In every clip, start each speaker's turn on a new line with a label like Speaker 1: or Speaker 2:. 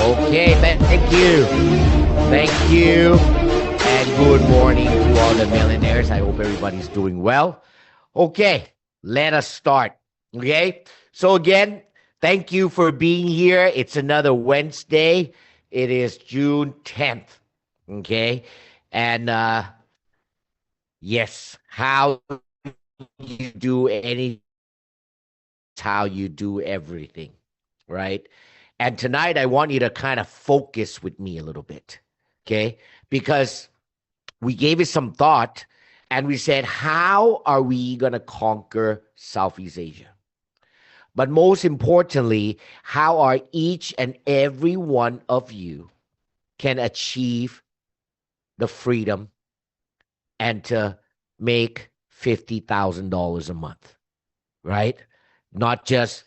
Speaker 1: Okay, thank you. Thank you. And good morning to all the millionaires. I hope everybody's doing well. Okay, let us start. Okay, so again, thank you for being here. It's another Wednesday. It is June 10th. Okay, and yes, how you do anything, how you do everything, right? And tonight, I want you to kind of focus with me a little bit, okay? Because we gave it some thought and we said, how are we going to conquer Southeast Asia? But most importantly, how are each and every one of you can achieve the freedom and to make $50,000 a month, right? Not just,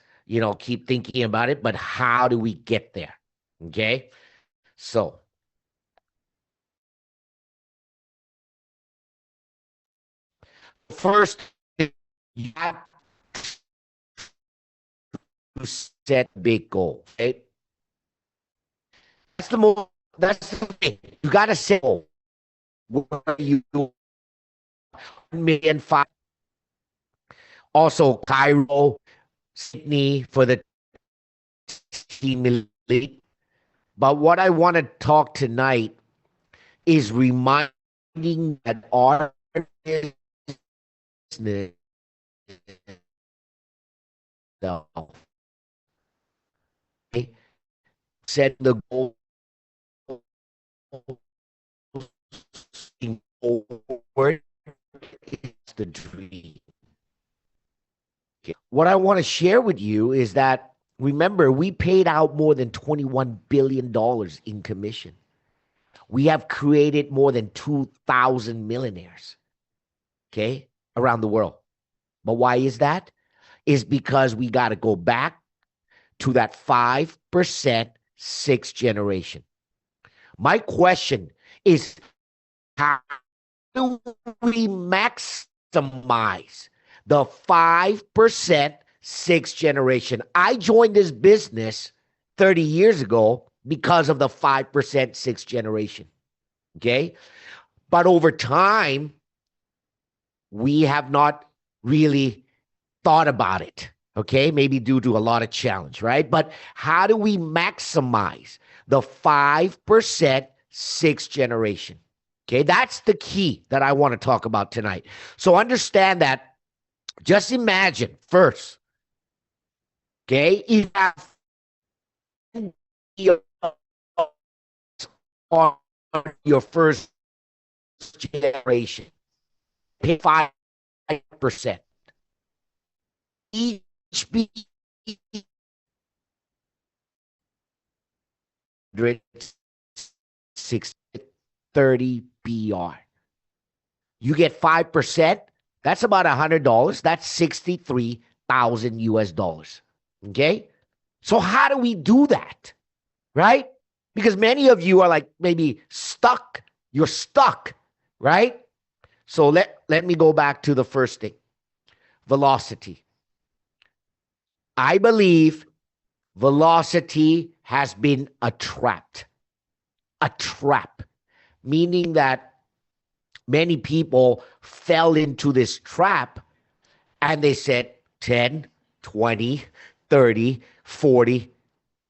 Speaker 1: keep thinking about it, but how do we get there? Okay. So, first, you have to set a big goal. Okay? That's the thing. You got to set a goal. Where you do 1,000,005. Also, Cairo, Sydney for the team elite. But what I want to talk tonight is reminding that our business set the goal forward is the dream. Okay. What I want to share with you is that remember, we paid out more than $21 billion in commission. We have created more than 2,000 millionaires, okay, around the world. But why is that? Is because we got to go back to that 5% sixth generation. My question is, how do we maximize the 5% sixth generation? I joined this business 30 years ago because of the 5% sixth generation. Okay. But over time, we have not really thought about it. Okay. Maybe due to a lot of challenge, right? But how do we maximize the 5% sixth generation? Okay. That's the key that I want to talk about tonight. So understand that. Just imagine first, okay, you have on your first generation, pay 5%. Each be 30 BR. You get 5%. That's about $100. That's 63,000 US dollars. Okay. So how do we do that? Right? Because many of you are like maybe stuck. You're stuck, right? So let me go back to the first thing. Velocity. I believe velocity has been a trap. A trap. Meaning that many people fell into this trap and they said 10, 20, 30, 40.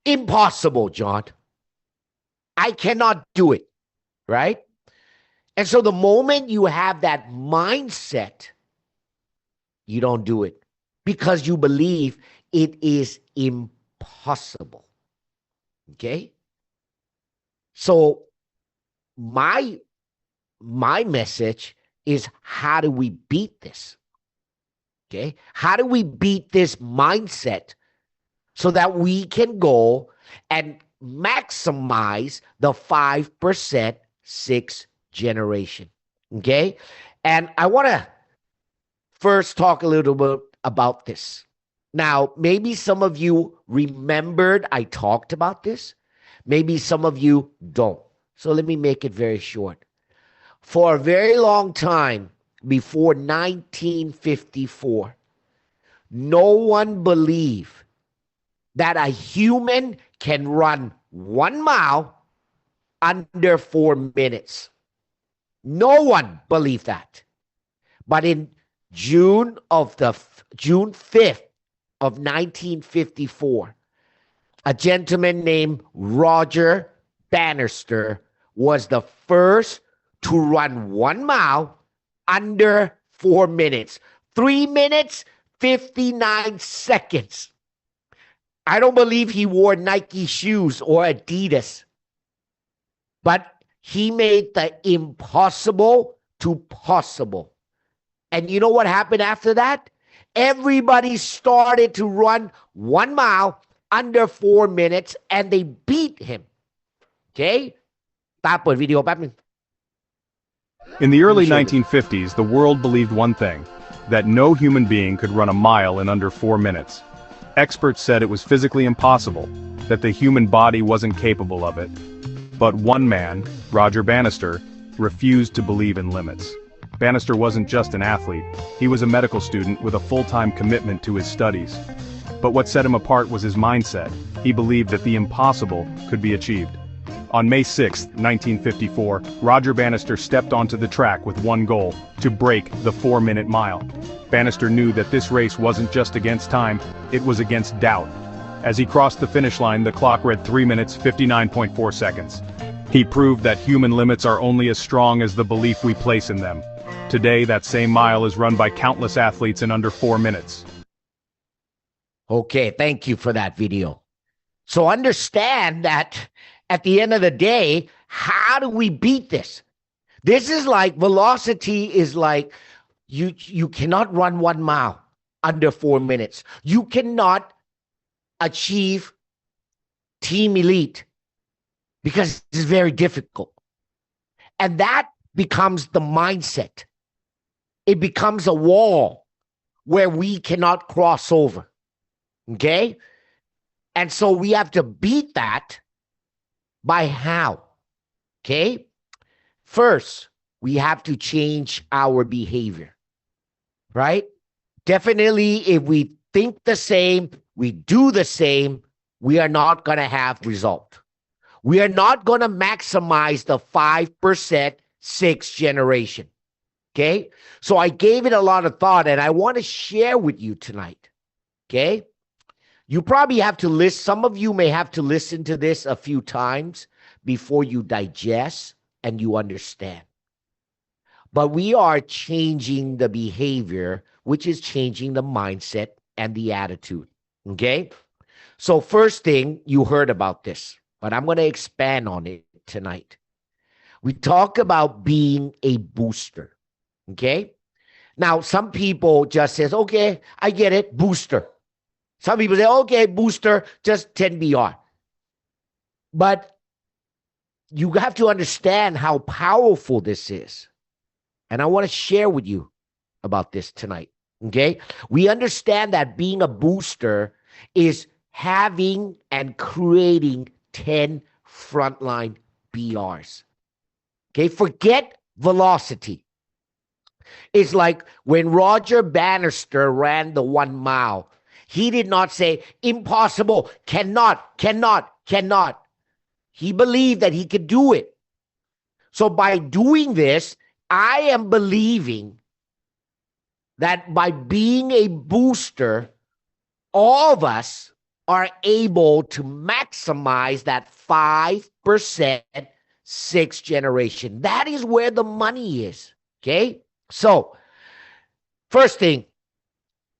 Speaker 1: Impossible, John. I cannot do it, right? And so the moment you have that mindset, you don't do it because you believe it is impossible. Okay? So my message is, how do we beat this? Okay? How do we beat this mindset so that we can go and maximize the 5% sixth generation? Okay? And I want to first talk a little bit about this. Now, maybe some of you remembered I talked about this. Maybe some of you don't. So let me make it very short. For a very long time, before 1954, no one believed that a human can run 1 mile under 4 minutes. No one believed that. But in June 5th of 1954, a gentleman named Roger Bannister was the first to run 1 mile under 4 minutes. 3 minutes, 59 seconds. I don't believe he wore Nike shoes or Adidas, but he made the impossible to possible. And you know what happened after that? Everybody started to run 1 mile under 4 minutes, and they beat him. Okay? ตาเปิดวิดีโอแป๊บนึง
Speaker 2: In the early 1950s, the world believed one thing, that no human being could run a mile in under 4 minutes. Experts said it was physically impossible, that the human body wasn't capable of it. But one man, Roger Bannister, refused to believe in limits. Bannister wasn't just an athlete, he was a medical student with a full-time commitment to his studies. But what set him apart was his mindset. He believed that the impossible could be achieved. On May 6, 1954, Roger Bannister stepped onto the track with one goal, to break the 4-minute mile. Bannister knew that this race wasn't just against time, it was against doubt. As he crossed the finish line, the clock read 3 minutes, 59.4 seconds. He proved that human limits are only as strong as the belief we place in them. Today, that same mile is run by countless athletes in under 4 minutes.
Speaker 1: Okay, thank you for that video. So understand that at the end of the day, how do we beat this? This is like velocity is like you cannot run 1 mile under 4 minutes. You cannot achieve team elite because it's very difficult. And that becomes the mindset. It becomes a wall where we cannot cross over. Okay? And so we have to beat that by how? Okay? First, we have to change our behavior. Right? Definitely, if we think the same, we do the same, we are not going to have result. We are not going to maximize the 5% sixth generation. Okay? So I gave it a lot of thought, and I want to share with you tonight. Okay? You probably have to listen. Some of you may have to listen to this a few times before you digest and you understand. But we are changing the behavior, which is changing the mindset and the attitude. Okay? So first thing, you heard about this, but I'm going to expand on it tonight. We talk about being a booster. Okay? Now, some people just says, okay, I get it, booster. Some people say, okay, booster, just 10 BR. But you have to understand how powerful this is. And I want to share with you about this tonight. Okay? We understand that being a booster is having and creating 10 frontline BRs. Okay? Forget velocity. It's like when Roger Bannister ran the 1 mile. He did not say, impossible, cannot. He believed that he could do it. So by doing this, I am believing that by being a booster, all of us are able to maximize that 5% sixth generation. That is where the money is. Okay? So, first thing,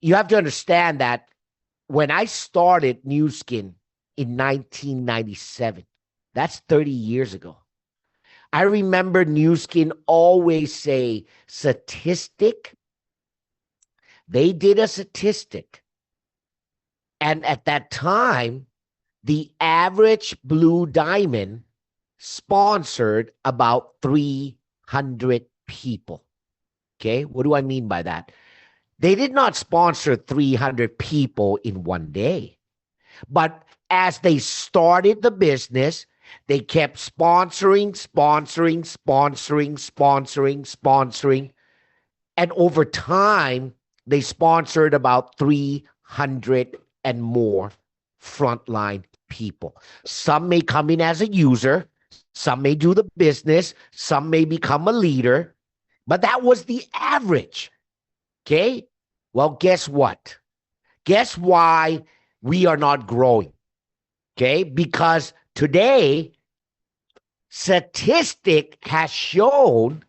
Speaker 1: you have to understand that when I started Nu Skin in 1997, that's 30 years ago. I remember Nu Skin always say statistic. They did a statistic. And at that time, the average Blue Diamond sponsored about 300 people. Okay, what do I mean by that? They did not sponsor 300 people in one day. But as they started the business, they kept sponsoring. And over time, they sponsored about 300 and more frontline people. Some may come in as a user, some may do the business, some may become a leader, but that was the average. Okay? Well, guess what? Guess why we are not growing? Okay? Because today, statistic has shown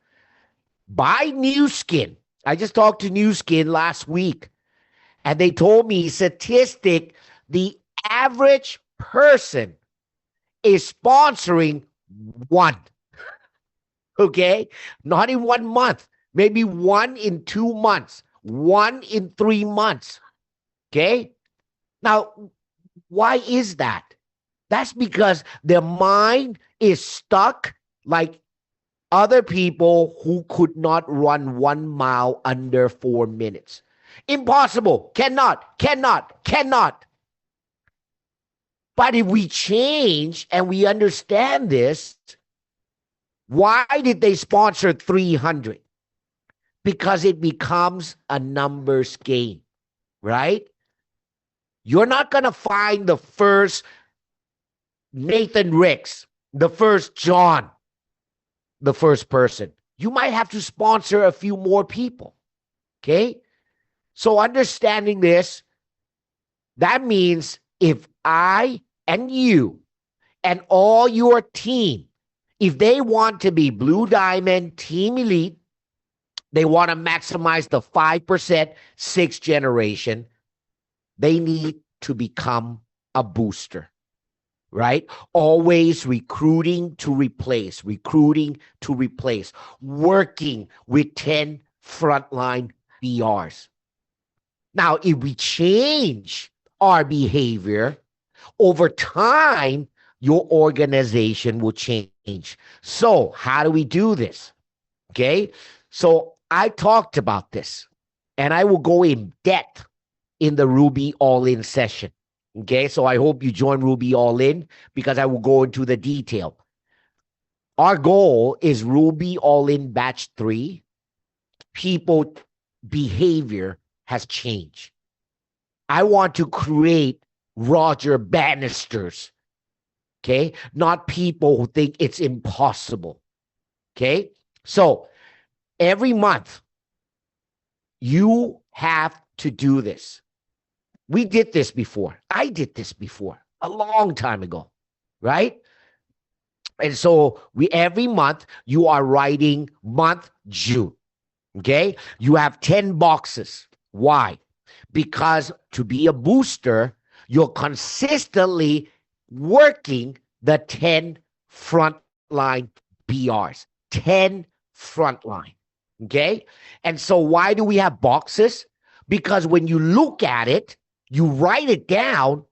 Speaker 1: by Nu Skin. I just talked to Nu Skin last week, and they told me statistic, the average person is sponsoring one. Okay? Not in 1 month, maybe 1 in 2 months, 1 in 3 months. Okay? Now, why is that? That's because their mind is stuck like other people who could not run 1 mile under 4 minutes. Impossible. Cannot. But if we change and we understand this, why did they sponsor 300? Because it becomes a numbers game, right? You're not going to find the first Nathan Ricks, the first John, the first person. You might have to sponsor a few more people. Okay? So understanding this, that means if I and you and all your team, if they want to be Blue Diamond, Team Elite, they want to maximize the 5% sixth generation, they need to become a booster. Right? Always recruiting to replace, working with 10 frontline BRs. Now, if we change our behavior over time, your organization will change. So, how do we do this? Okay? So, I talked about this, and I will go in depth in the Ruby All-In session. Okay, so I hope you join Ruby All In because I will go into the detail. Our goal is Ruby All In Batch 3. People behavior has changed. I want to create Roger Bannisters. Okay, not people who think it's impossible. Okay, so every month you have to do this. We did this before. I did this before a long time ago, right? And so every month you are writing month June, okay? You have 10 boxes. Why? Because to be a booster, you're consistently working the 10 frontline BRs, 10 frontline, okay? And so why do we have boxes? Because when you look at it, you write it down,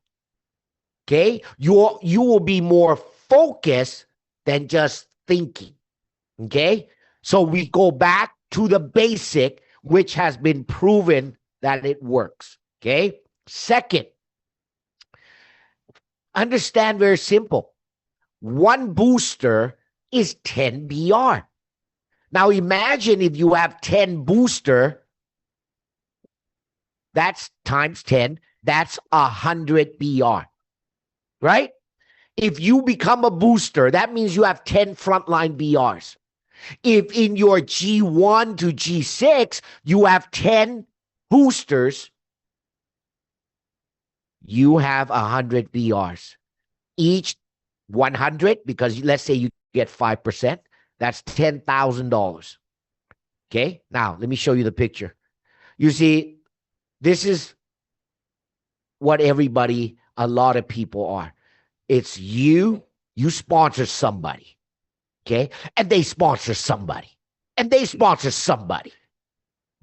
Speaker 1: okay? You will be more focused than just thinking, okay? So we go back to the basic, which has been proven that it works, okay? Second, understand very simple. One booster is 10 BR. Now imagine if you have 10 booster, that's times 10. That's 100 BR, right? If you become a booster, that means you have 10 frontline BRs. If in your G1 to G6, you have 10 boosters, you have 100 BRs. Each 100, because let's say you get 5%, that's $10,000. Okay, now let me show you the picture. You see, this is what a lot of people are. It's you sponsor somebody, okay? And they sponsor somebody, and they sponsor somebody.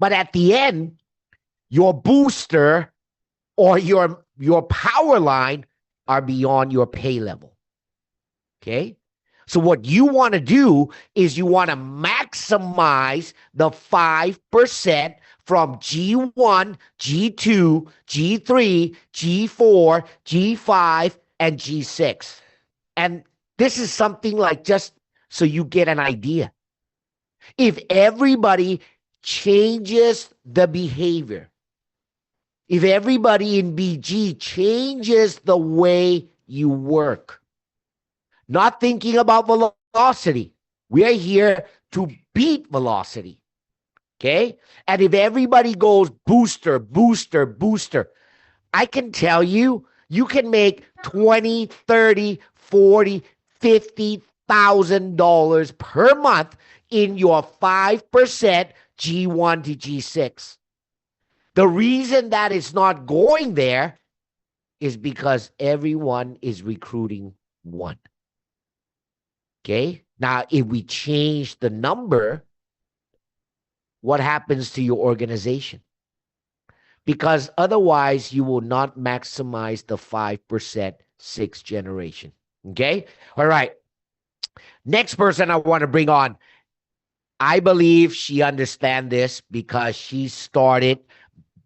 Speaker 1: But at the end, your booster or your power line are beyond your pay level, okay? So what you want to do is you want to maximize the 5% from G1, G2, G3, G4, G5, and G6. And this is something like just so you get an idea. If everybody changes the behavior, if everybody in BG changes the way you work. Not thinking about velocity. We are here to beat velocity. Okay? And if everybody goes booster, booster, booster, I can tell you, you can make 20, 30, 40, $50,000 per month in your 5% G1 to G6. The reason that it's not going there is because everyone is recruiting one. Okay? Now, if we change the number, what happens to your organization? Because otherwise, you will not maximize the 5% sixth generation. Okay? All right. Next person I want to bring on. I believe she understands this because she started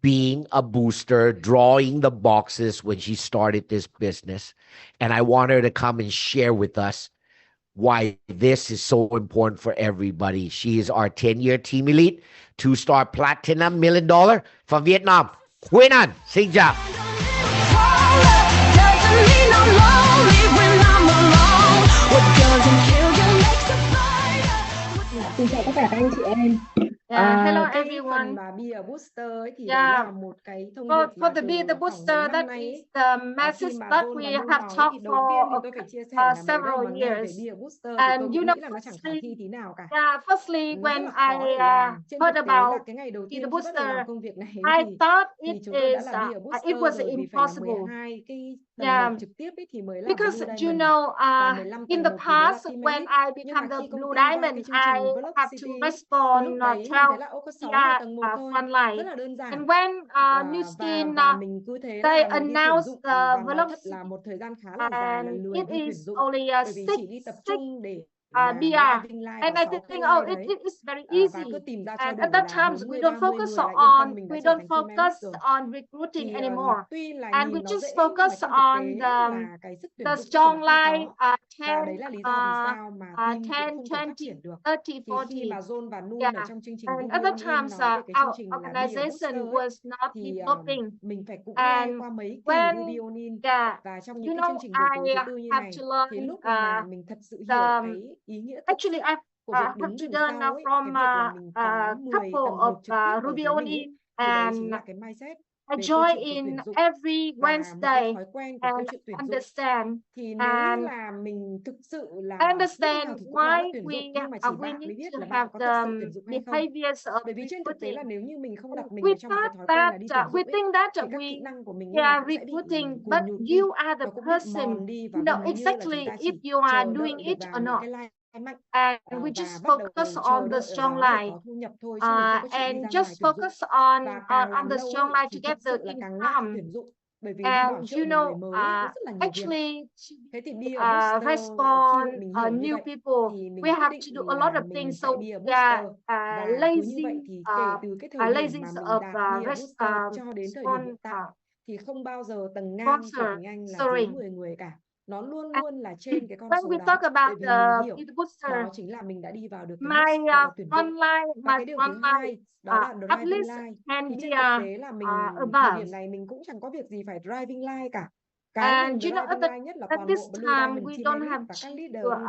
Speaker 1: being a booster, drawing the boxes when she started this business. And I want her to come and share with us why this is so important for everybody. She is our 10-year team elite, 2-star platinum $1 million from Vietnam. Quên Anh, xin chào.
Speaker 3: Xin chào tất cả các anh chị em.
Speaker 4: Hello
Speaker 3: Cái
Speaker 4: everyone.
Speaker 3: phần mà Beer Booster ấy thì đó là một cái thông điệp
Speaker 4: For
Speaker 3: mà
Speaker 4: the
Speaker 3: từ
Speaker 4: Be the
Speaker 3: khoảng
Speaker 4: Booster,
Speaker 3: mấy
Speaker 4: that
Speaker 3: năm nay
Speaker 4: is
Speaker 3: ấy,
Speaker 4: the
Speaker 3: khi
Speaker 4: message
Speaker 3: mà
Speaker 4: that
Speaker 3: John và
Speaker 4: we
Speaker 3: Moon
Speaker 4: have
Speaker 3: nói
Speaker 4: talked
Speaker 3: thì đầu tiên thì
Speaker 4: for
Speaker 3: tôi phải chia sẻ là mới đầu
Speaker 4: several
Speaker 3: mà nghe về
Speaker 4: years.
Speaker 3: Beer Booster thì
Speaker 4: And
Speaker 3: tôi
Speaker 4: you
Speaker 3: cũng
Speaker 4: know,
Speaker 3: nghĩ là nó chẳng khả thi tí nào cả.
Speaker 4: firstly,
Speaker 3: Nó rất
Speaker 4: when
Speaker 3: là khó để
Speaker 4: I
Speaker 3: làm. Trên
Speaker 4: heard
Speaker 3: thực tế là
Speaker 4: about
Speaker 3: cái ngày đầu
Speaker 4: Be
Speaker 3: tiên
Speaker 4: the
Speaker 3: khi bắt đầu làm
Speaker 4: Booster,
Speaker 3: công việc này
Speaker 4: I thought
Speaker 3: thì
Speaker 4: it
Speaker 3: chúng tôi đã
Speaker 4: is
Speaker 3: là Beer
Speaker 4: it
Speaker 3: Booster
Speaker 4: was
Speaker 3: rồi, vì phải là
Speaker 4: impossible.
Speaker 3: 12 cái tầng 1 trực tiếp ấy thì mới là
Speaker 4: Because
Speaker 3: Blue
Speaker 4: you
Speaker 3: Diamond
Speaker 4: know,
Speaker 3: và 15
Speaker 4: in
Speaker 3: tầng
Speaker 4: the
Speaker 3: 1 thì mới là
Speaker 4: past,
Speaker 3: Team
Speaker 4: when
Speaker 3: Elite.
Speaker 4: I
Speaker 3: Nhưng mà
Speaker 4: become the
Speaker 3: khi công
Speaker 4: Blue
Speaker 3: ty ra
Speaker 4: Diamond,
Speaker 3: cái chương
Speaker 4: I
Speaker 3: trình Vlog
Speaker 4: have to
Speaker 3: City,
Speaker 4: respond
Speaker 3: lúc đấy mình
Speaker 4: 12
Speaker 3: thấy là có 6 là tầng 1 thôi,
Speaker 4: front
Speaker 3: rất
Speaker 4: line.
Speaker 3: là đơn giản.
Speaker 4: And when New
Speaker 3: và
Speaker 4: Skin
Speaker 3: mình cứ thế
Speaker 4: they
Speaker 3: là mình đi tuyển
Speaker 4: announced
Speaker 3: dụng
Speaker 4: the
Speaker 3: và nói
Speaker 4: Vlog
Speaker 3: thật là
Speaker 4: City,
Speaker 3: một thời gian khá là dài là
Speaker 4: and
Speaker 3: lười
Speaker 4: it
Speaker 3: đi tuyển
Speaker 4: is
Speaker 3: dụng,
Speaker 4: only
Speaker 3: bởi vì chỉ đi tập
Speaker 4: six
Speaker 3: trung để mà
Speaker 4: BR.
Speaker 3: driving line
Speaker 4: And
Speaker 3: và
Speaker 4: I
Speaker 3: 6
Speaker 4: think,
Speaker 3: KPI
Speaker 4: oh,
Speaker 3: đấy.
Speaker 4: it is very
Speaker 3: Và cứ
Speaker 4: easy.
Speaker 3: tìm ra cho
Speaker 4: And
Speaker 3: đủ
Speaker 4: at that
Speaker 3: là
Speaker 4: time, we
Speaker 3: 40,
Speaker 4: don't
Speaker 3: 30
Speaker 4: focus
Speaker 3: người là yên tâm mình đã
Speaker 4: we
Speaker 3: trở
Speaker 4: don't
Speaker 3: thành team
Speaker 4: focus
Speaker 3: elite rồi.
Speaker 4: on recruiting
Speaker 3: Thì
Speaker 4: anymore.
Speaker 3: tuy là
Speaker 4: And we
Speaker 3: nhìn nó
Speaker 4: just
Speaker 3: dễ nhưng mà
Speaker 4: focus
Speaker 3: trong thực
Speaker 4: on
Speaker 3: tế
Speaker 4: the
Speaker 3: là cái sức tuyển dụng thực sự
Speaker 4: strong
Speaker 3: là không
Speaker 4: line,
Speaker 3: có.
Speaker 4: 10,
Speaker 3: Và đấy là lý do vì sao mà team
Speaker 4: 10,
Speaker 3: cũng không thể phát
Speaker 4: 20,
Speaker 3: triển được.
Speaker 4: 30,
Speaker 3: Thì
Speaker 4: 40.
Speaker 3: khi mà John và Noon
Speaker 4: Yeah.
Speaker 3: ở trong chương trình
Speaker 4: And at
Speaker 3: Video
Speaker 4: that
Speaker 3: On In
Speaker 4: times,
Speaker 3: nói về cái chương
Speaker 4: our
Speaker 3: trình là Beer Booster
Speaker 4: organization
Speaker 3: ấy,
Speaker 4: was not
Speaker 3: thì
Speaker 4: developing.
Speaker 3: mình phải cũng
Speaker 4: And
Speaker 3: nghe qua mấy kỳ
Speaker 4: when,
Speaker 3: Ruby On In.
Speaker 4: yeah,
Speaker 3: Và trong
Speaker 4: you
Speaker 3: những cái
Speaker 4: know,
Speaker 3: chương trình buổi tối
Speaker 4: I
Speaker 3: thứ tư như
Speaker 4: have
Speaker 3: này,
Speaker 4: to
Speaker 3: thì
Speaker 4: learn
Speaker 3: lúc mà mình thật sự hiểu
Speaker 4: the
Speaker 3: cái ý nghĩa thực
Speaker 4: actually
Speaker 3: sự
Speaker 4: I
Speaker 3: của việc
Speaker 4: have
Speaker 3: đứng
Speaker 4: to
Speaker 3: đằng
Speaker 4: learn
Speaker 3: sau ấy,
Speaker 4: from
Speaker 3: cái việc là mình có 10
Speaker 4: couple
Speaker 3: tầng 1
Speaker 4: of
Speaker 3: trực tiếp ở
Speaker 4: Ruby
Speaker 3: dưới
Speaker 4: On
Speaker 3: mình ấy,
Speaker 4: In,
Speaker 3: thì đấy
Speaker 4: and
Speaker 3: chính là cái mindset
Speaker 4: I
Speaker 3: về câu
Speaker 4: join
Speaker 3: chuyện của
Speaker 4: in
Speaker 3: tuyển dụng.
Speaker 4: every
Speaker 3: Và một cái
Speaker 4: Wednesday
Speaker 3: thói quen của câu
Speaker 4: and
Speaker 3: chuyện tuyển dụng
Speaker 4: understand.
Speaker 3: thì nếu như
Speaker 4: And
Speaker 3: là mình thực sự
Speaker 4: I
Speaker 3: là lúc nào
Speaker 4: understand
Speaker 3: thì cũng nói là
Speaker 4: why
Speaker 3: tuyển dụng,
Speaker 4: we
Speaker 3: nhưng mà chỉ
Speaker 4: we
Speaker 3: bạn
Speaker 4: need
Speaker 3: mới biết
Speaker 4: to
Speaker 3: là bạn
Speaker 4: have
Speaker 3: có
Speaker 4: the
Speaker 3: thực sự tuyển dụng hay không.
Speaker 4: behaviors of
Speaker 3: Bởi vì trên thực tế là
Speaker 4: recruiting.
Speaker 3: nếu như mình không đặt mình
Speaker 4: We
Speaker 3: vào trong một cái
Speaker 4: thought
Speaker 3: thói quen là
Speaker 4: that
Speaker 3: đi tuyển
Speaker 4: we
Speaker 3: dụng ấy,
Speaker 4: think that
Speaker 3: thì các
Speaker 4: we
Speaker 3: kỹ năng của mình lúc nào cũng sẽ bị
Speaker 4: recruiting,
Speaker 3: cùn
Speaker 4: but
Speaker 3: nhụt đi
Speaker 4: you are the
Speaker 3: và cũng bị
Speaker 4: person
Speaker 3: mòn đi, và
Speaker 4: who know
Speaker 3: gần như là chúng
Speaker 4: exactly
Speaker 3: ta
Speaker 4: if
Speaker 3: chỉ
Speaker 4: you are
Speaker 3: chờ
Speaker 4: doing
Speaker 3: đợi
Speaker 4: it
Speaker 3: được
Speaker 4: or
Speaker 3: vào những
Speaker 4: not.
Speaker 3: cái line mạnh
Speaker 4: And we
Speaker 3: và
Speaker 4: just
Speaker 3: bắt đầu
Speaker 4: focus
Speaker 3: chờ
Speaker 4: on the
Speaker 3: đợi ở
Speaker 4: strong
Speaker 3: đó để
Speaker 4: line.
Speaker 3: có thu nhập thôi, chứ mình không có chịu đi
Speaker 4: And
Speaker 3: ra ngoài
Speaker 4: just
Speaker 3: tuyển dụng.
Speaker 4: focus on
Speaker 3: Và càng
Speaker 4: on
Speaker 3: làm
Speaker 4: the
Speaker 3: lâu
Speaker 4: strong
Speaker 3: ấy
Speaker 4: line to
Speaker 3: thì
Speaker 4: get
Speaker 3: thực
Speaker 4: the
Speaker 3: sự là càng ngại
Speaker 4: income.
Speaker 3: tuyển dụng, bởi vì đi bảo
Speaker 4: And
Speaker 3: trợ
Speaker 4: you
Speaker 3: một người
Speaker 4: know,
Speaker 3: mới ấy, nó rất là nhiều việc.
Speaker 4: actually,
Speaker 3: Thế thì Beer Booster khi
Speaker 4: respond
Speaker 3: bọn mình hiểu như
Speaker 4: new
Speaker 3: vậy
Speaker 4: people,
Speaker 3: thì mình
Speaker 4: we
Speaker 3: quyết
Speaker 4: have
Speaker 3: định
Speaker 4: to do a lot
Speaker 3: là
Speaker 4: of
Speaker 3: mình
Speaker 4: things. So
Speaker 3: sẽ Beer
Speaker 4: we
Speaker 3: Booster.
Speaker 4: are
Speaker 3: Và cứ như
Speaker 4: lazy,
Speaker 3: vậy thì kể từ cái thời điểm
Speaker 4: lazy
Speaker 3: mà mình
Speaker 4: of
Speaker 3: đạt Beer Booster cho đến thời điểm hiện tại thì không bao giờ tầng ngang của Quỳnh Anh là dưới 10 người cả. Nó luôn luôn là trên cái con
Speaker 4: when
Speaker 3: số
Speaker 4: we
Speaker 3: đó.
Speaker 4: talk
Speaker 3: Bởi
Speaker 4: about
Speaker 3: vì mình hiểu
Speaker 4: the booster,
Speaker 3: đó chính là mình đã đi vào được cái
Speaker 4: my
Speaker 3: box gọi là tuyển dụng. Và cái điều thứ hai đó là
Speaker 4: at
Speaker 3: driving
Speaker 4: least
Speaker 3: line.
Speaker 4: can
Speaker 3: Thì
Speaker 4: be
Speaker 3: trên thực tế là mình thời
Speaker 4: above.
Speaker 3: điểm này mình cũng chẳng có việc gì phải driving line cả. Cái mình
Speaker 4: And you know,
Speaker 3: driving line nhất là
Speaker 4: at
Speaker 3: toàn
Speaker 4: this
Speaker 3: bộ Blue
Speaker 4: time
Speaker 3: Diamond
Speaker 4: we
Speaker 3: Team
Speaker 4: don't
Speaker 3: Elite
Speaker 4: have
Speaker 3: và các leader
Speaker 4: to,
Speaker 3: Ruby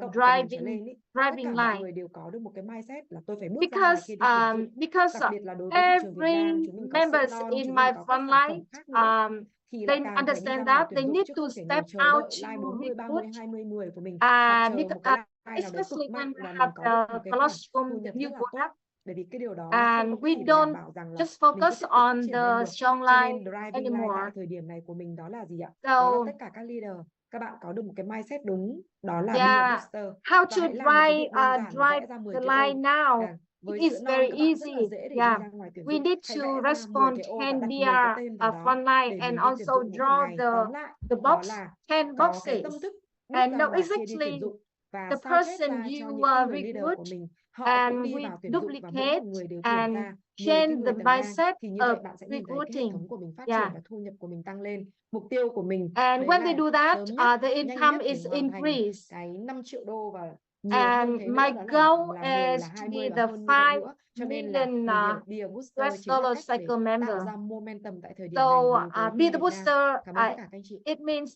Speaker 3: cộng của mình trở lên ý. Tất
Speaker 4: driving
Speaker 3: cả mọi
Speaker 4: line
Speaker 3: người đều có được một cái mindset là tôi phải bước ra ngoài
Speaker 4: because
Speaker 3: kia đi tuyển dụng.
Speaker 4: because
Speaker 3: Đặc biệt là đối với thị trường Việt Nam,
Speaker 4: every
Speaker 3: chúng mình có sữa
Speaker 4: members
Speaker 3: non,
Speaker 4: in
Speaker 3: chúng
Speaker 4: my
Speaker 3: mình có các
Speaker 4: front
Speaker 3: sản phẩm
Speaker 4: line
Speaker 3: khác nữa. Thì lại
Speaker 4: they
Speaker 3: càng phải đi ra
Speaker 4: understand
Speaker 3: ngoài
Speaker 4: that
Speaker 3: tuyển
Speaker 4: they
Speaker 3: dụng,
Speaker 4: need
Speaker 3: chứ
Speaker 4: to
Speaker 3: không thể
Speaker 4: step
Speaker 3: ngồi chờ
Speaker 4: out
Speaker 3: đợi line
Speaker 4: to
Speaker 3: 40, 30,
Speaker 4: recruit
Speaker 3: 20 người của mình, hoặc chờ
Speaker 4: because
Speaker 3: một cái line nào đấy cực
Speaker 4: especially
Speaker 3: mạnh
Speaker 4: when we
Speaker 3: và mình
Speaker 4: have
Speaker 3: có được
Speaker 4: the
Speaker 3: một cái khoản
Speaker 4: colostrum,
Speaker 3: thu
Speaker 4: the
Speaker 3: nhập
Speaker 4: new
Speaker 3: rất là tốt.
Speaker 4: product,
Speaker 3: Bởi vì cái điều đó nó
Speaker 4: and
Speaker 3: không có
Speaker 4: we
Speaker 3: thể đảm
Speaker 4: don't
Speaker 3: bảo rằng là
Speaker 4: just
Speaker 3: mình cứ
Speaker 4: focus
Speaker 3: tiếp tục phát
Speaker 4: on
Speaker 3: triển lên
Speaker 4: the
Speaker 3: được.
Speaker 4: strong
Speaker 3: Cho
Speaker 4: line
Speaker 3: nên driving line
Speaker 4: anymore.
Speaker 3: tại thời điểm này của mình đó là gì ạ?
Speaker 4: So
Speaker 3: Đó là tất cả các leader, các bạn có được một cái mindset đúng, đó là Beer
Speaker 4: yeah,
Speaker 3: Booster.
Speaker 4: how
Speaker 3: Và
Speaker 4: to
Speaker 3: hãy làm một cái việc đơn giản là
Speaker 4: drive
Speaker 3: vẽ ra 10
Speaker 4: the
Speaker 3: cái ô.
Speaker 4: line now.
Speaker 3: Với
Speaker 4: It
Speaker 3: sữa
Speaker 4: is
Speaker 3: non
Speaker 4: very
Speaker 3: các bạn rất là
Speaker 4: easy.
Speaker 3: dễ để
Speaker 4: Yeah,
Speaker 3: đi ra ngoài tuyển
Speaker 4: we
Speaker 3: dụng.
Speaker 4: need
Speaker 3: Hãy
Speaker 4: to
Speaker 3: vẽ ra 10
Speaker 4: respond
Speaker 3: cái ô và
Speaker 4: 10
Speaker 3: đặt 10
Speaker 4: BR
Speaker 3: cái tên vào đó
Speaker 4: front line
Speaker 3: để
Speaker 4: and
Speaker 3: mình đi tuyển
Speaker 4: also
Speaker 3: dụng mỗi một
Speaker 4: draw
Speaker 3: ngày.
Speaker 4: the
Speaker 3: Tóm lại,
Speaker 4: the
Speaker 3: đó
Speaker 4: box,
Speaker 3: là
Speaker 4: 10
Speaker 3: có cái tâm
Speaker 4: boxes,
Speaker 3: thức bước
Speaker 4: and
Speaker 3: ra
Speaker 4: know
Speaker 3: ngoài kia đi tuyển
Speaker 4: exactly
Speaker 3: dụng và
Speaker 4: the
Speaker 3: sao chép
Speaker 4: person
Speaker 3: ra cho
Speaker 4: you
Speaker 3: những cái người leader
Speaker 4: recruit,
Speaker 3: của mình. Họ cũng
Speaker 4: and
Speaker 3: đi
Speaker 4: we
Speaker 3: vào tuyển dụng và mỗi
Speaker 4: duplicate
Speaker 3: một người đều tuyển
Speaker 4: and
Speaker 3: ra 10 cái
Speaker 4: change
Speaker 3: người
Speaker 4: the
Speaker 3: tầng ngang.
Speaker 4: mindset
Speaker 3: Thì như
Speaker 4: of
Speaker 3: vậy bạn sẽ nhìn thấy cái hệ
Speaker 4: recruiting.
Speaker 3: thống của mình phát
Speaker 4: Yeah.
Speaker 3: triển và thu nhập của mình tăng lên. Mục tiêu của mình
Speaker 4: And
Speaker 3: đấy
Speaker 4: when they
Speaker 3: là
Speaker 4: do that,
Speaker 3: sớm nhất,
Speaker 4: the
Speaker 3: nhanh
Speaker 4: income
Speaker 3: nhất để
Speaker 4: is
Speaker 3: hoàn thành
Speaker 4: increased.
Speaker 3: cái 5 triệu đô và nhiều hơn
Speaker 4: And
Speaker 3: thế
Speaker 4: my
Speaker 3: nữa, đó
Speaker 4: goal
Speaker 3: là 10,
Speaker 4: is
Speaker 3: là
Speaker 4: to
Speaker 3: 20
Speaker 4: be
Speaker 3: và
Speaker 4: the
Speaker 3: hơn như vậy
Speaker 4: 5
Speaker 3: nữa. Cho nên là
Speaker 4: million
Speaker 3: để hiểu Be a Booster
Speaker 4: US
Speaker 3: chính là
Speaker 4: dollar
Speaker 3: cách để
Speaker 4: cycle
Speaker 3: tạo
Speaker 4: member.
Speaker 3: ra momentum tại thời điểm này
Speaker 4: So
Speaker 3: đối với
Speaker 4: be
Speaker 3: người
Speaker 4: the
Speaker 3: Việt Nam.
Speaker 4: booster.
Speaker 3: Cảm ơn tất cả các anh chị.
Speaker 4: It means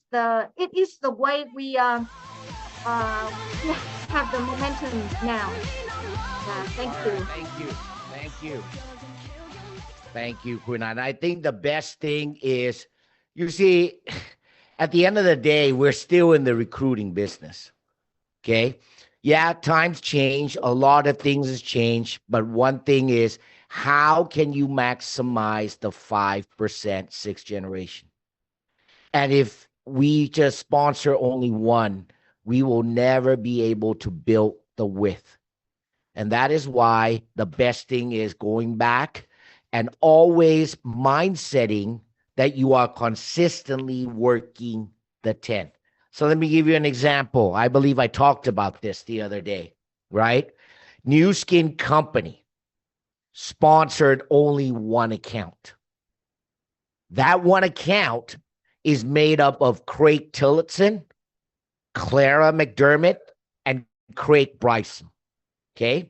Speaker 4: it is the way we have the momentum now. Thank you.
Speaker 1: Thank you. Thank you, Quinn. And I think the best thing is, you see, at the end of the day, we're still in the recruiting business. Okay. Yeah, times change. A lot of things has changed. But one thing is, how can you maximize the 5% sixth generation? And if we just sponsor only one, we will never be able to build the width. And that is why the best thing is going back and always mindsetting that you are consistently working the 10. So let me give you an example. I believe I talked about this the other day, right? New Skin Company sponsored only one account. That one account is made up of Craig Tillotson, Clara McDermott, and Craig Bryson. Okay.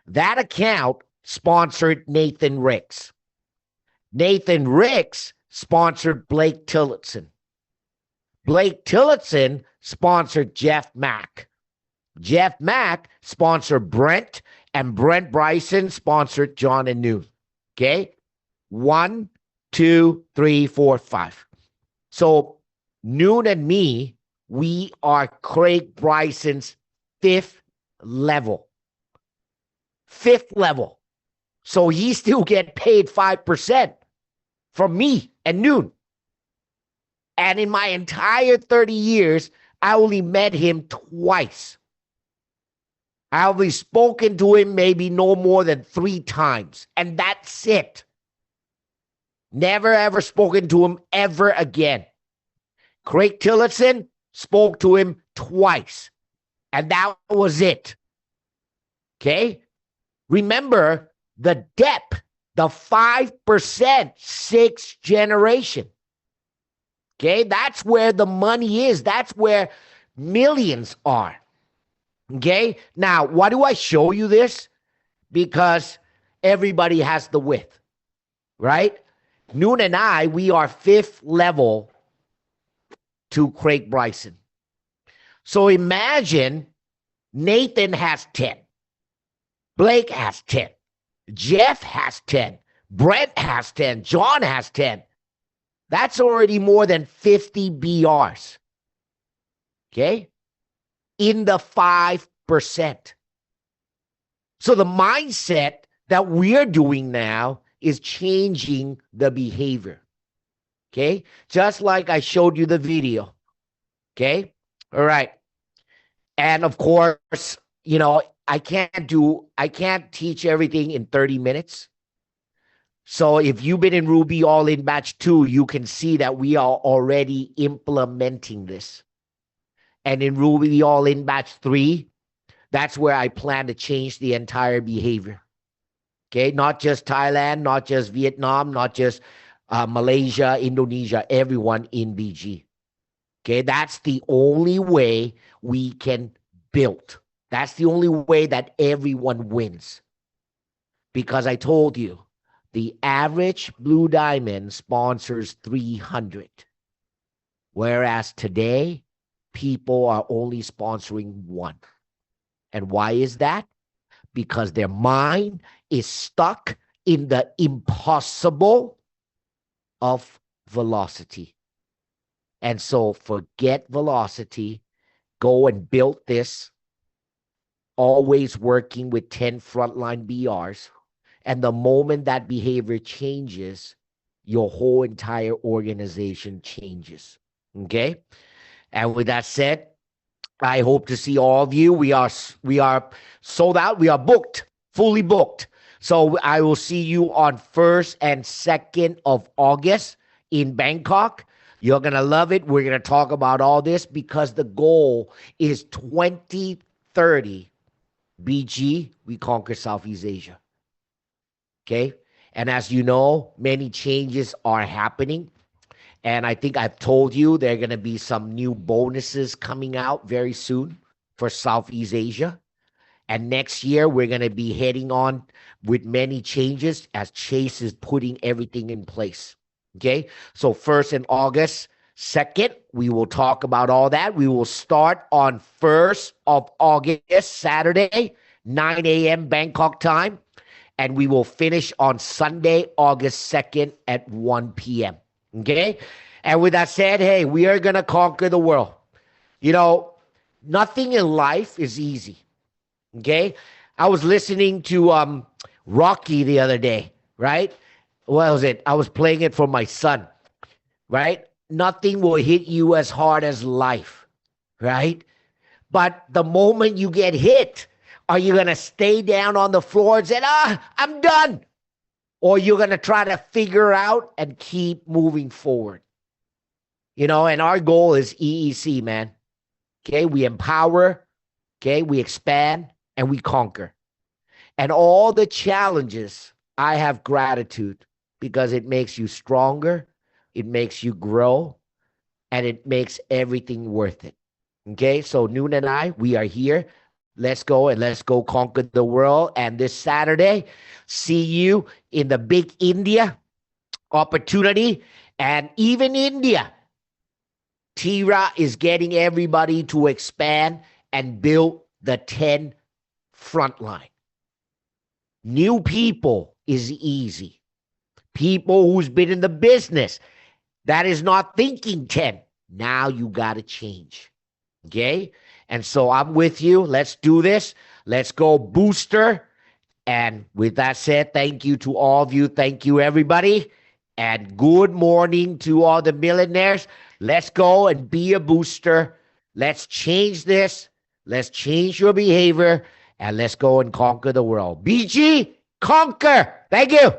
Speaker 1: That account sponsored Nathan Ricks. Nathan Ricks sponsored Blake Tillotson. Blake Tillotson sponsored Jeff Mack. Jeff Mack sponsored Brent, and Brent Bryson sponsored John and Noon. Okay. 1, 2, 3, 4, 5. So Noon and me, we are Craig Bryson's fifth level. Fifth level. So he still get paid 5% from me and Noon. And in my entire 30 years, I only met him twice. I only spoken to him maybe no more than 3 times. And that's it. Never ever spoken to him ever again. Craig Tillotson spoke to him twice. And that was it. Okay? Remember the depth, the 5% sixth generation. Okay? That's where the money is. That's where millions are. Okay? Now, why do I show you this? Because everybody has the width, right? Noon and I, we are fifth level to Craig Bryson. So imagine Nathan has 10. Blake has 10. Jeff has 10. Brent has 10. John has 10. That's already more than 50 BRs. Okay? In the 5%. So the mindset that we're doing now is changing the behavior. Okay? Just like I showed you the video. Okay? All right. And of course, you know, I can't teach everything in 30 minutes. So if you've been in Ruby All In Batch 2, you can see that we are already implementing this. And in Ruby All In Batch 3, that's where I plan to change the entire behavior. Okay, not just Thailand, not just Vietnam, not just Malaysia, Indonesia, everyone in BG. Okay, that's the only way we can build. That's the only way that everyone wins. Because I told you, the average Blue Diamond sponsors 300. Whereas today, people are only sponsoring 1. And why is that? Because their mind is stuck in the impossible of velocity. And so forget velocity, go and build this, always working with 10 frontline BRs. And the moment that behavior changes, your whole entire organization changes. Okay? And with that said, I hope to see all of you. We are sold out. We are booked, fully booked. So I will see you on 1st and 2nd of August in Bangkok. You're going to love it. We're going to talk about all this because the goal is 2030 BG, we conquer Southeast Asia. Okay? And as you know, many changes are happening. And I think I've told you there are going to be some new bonuses coming out very soon. for Southeast Asia. And next year, we're going to be heading on with many changes as Chase is putting everything in place. Okay. So first in August, second, we will talk about all that. We will start on 1st of August, Saturday, 9 a.m. Bangkok time. And we will finish on Sunday, August 2nd at 1 p.m. Okay. And with that said, hey, we are going to conquer the world. You know, nothing in life is easy. Okay. I was listening to Rocky the other day, right? What was it? I was playing it for my son, right? Nothing will hit you as hard as life, right? But the moment you get hit, are you going to stay down on the floor and say, I'm done? Or you're going to try to figure out and keep moving forward? You know, and our goal is EEC, man. Okay. We empower, okay. We expand and we conquer. And all the challenges, I have gratitude because it makes you stronger, it makes you grow, and it makes everything worth it. Okay, so Noon and I, we are here. Let's go and let's go conquer the world. And this Saturday, see you in the big India opportunity. And even India, Tira is getting everybody to expand and build the 10 frontline. New people is easy. People who's been in the business that is not thinking 10. Now you got to change. Okay? And so I'm with you. Let's do this. Let's go booster. And with that said, thank you to all of you. Thank you, everybody. And good morning to all the millionaires. Let's go and be a booster. Let's change this. Let's change your behavior. And let's go and conquer the world. BG, conquer. Thank you.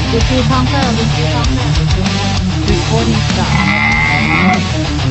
Speaker 4: Vicky Conquer, Vicky Conquer.
Speaker 5: Recording stop.